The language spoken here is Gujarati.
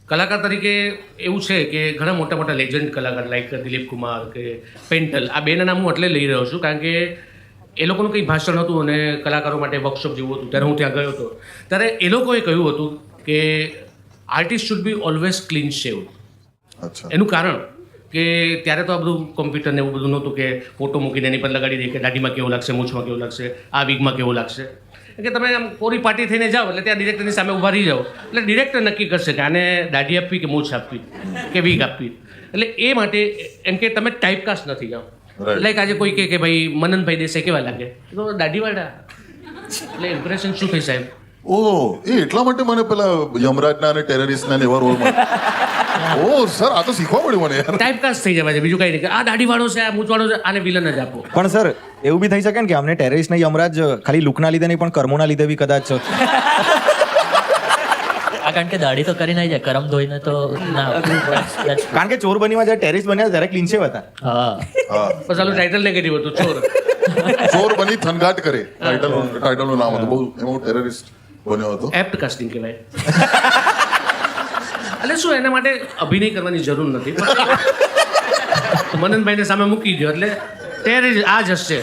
કલાકાર તરીકે એવું છે કે ઘણા મોટા મોટા લેજન્ડ કલાકાર લાઈક દિલીપ કુમાર કે પેન્ટલ આ બેના નામ હું એટલે લઈ રહ્યો છું કારણ કે એ લોકોનું કંઈ ભાષણ હતું અને કલાકારો માટે વર્કશોપ જેવું હતું ત્યારે હું ત્યાં ગયો હતો ત્યારે એ લોકોએ કહ્યું હતું કે artist should be always clean shave. એનું કારણ કે ત્યારે તો આ બધું કોમ્પ્યુટર ને એવું બધું નહોતું કે ફોટો મૂકીને એની પર લગાડી દે કે દાઢીમાં કેવું લાગશે, મૂછમાં કેવું લાગશે, આ વીગમાં કેવું લાગશે. કે તમે આમ કોરી પાર્ટી થઈને જાઓ એટલે ત્યાં ડિરેક્ટરની સામે ઊભા રહી જાઓ એટલે ડિરેક્ટર નક્કી કરશે કે આને દાઢી આપવી કે મૂછ આપવી કે વીગ આપવી. એટલે એ માટે એમ કે તમે ટાઈપકાસ્ટ નથી જાઓ. લાઈક આજે કોઈ કે ભાઈ મનનભાઈ દેસાઈ કેવા લાગે તો દાઢીવાળા એટલે ઇમ્પ્રેશન શું થઈ સાહેબ? ઓહ એ એટલા માટે મને પેલા યમરાજના અને ટેરરિસ્ટના એવા રોલમાં ઓહ સર આ તો શીખવા મળ્યું મને યાર. ટાઈપકાસ્ટ થઈ જવાય છે બીજું કંઈ નહીં કે આ દાઢીવાળો છે આ મૂછવાળો છે આને વિલન જ આપો. પણ સર એવું બી થઈ શકે ને કે અમને ટેરરિસ્ટ ને યમરાજ ખાલી લુકના લીધે નહીં પણ કર્મોના લીધે બી કદાચ કારણ કે દાઢી તો કરી નાઈ જાય કરમ ધોઈને તો ના. કારણ કે ચોર બનીમાં જ્યારે ટેરરિસ્ટ બન્યા ત્યારે ક્લીન શેવ હતા. હા બસ આનું ટાઇટલ નેગેટિવ હતું ચોર. ચોર બની થનગાટ કરે ટાઇટલનું નામ હતું બહુ એમાં ટેરરિસ્ટ બન્યો હતો. એપ્ટ કાસ્ટિંગ કહેવાય. એટલે શું એના માટે અભિનય કરવાની જરૂર નથી. મનનભાઈને સામે મૂકી દો એટલે ટેરરિસ્ટ આ જ હશે.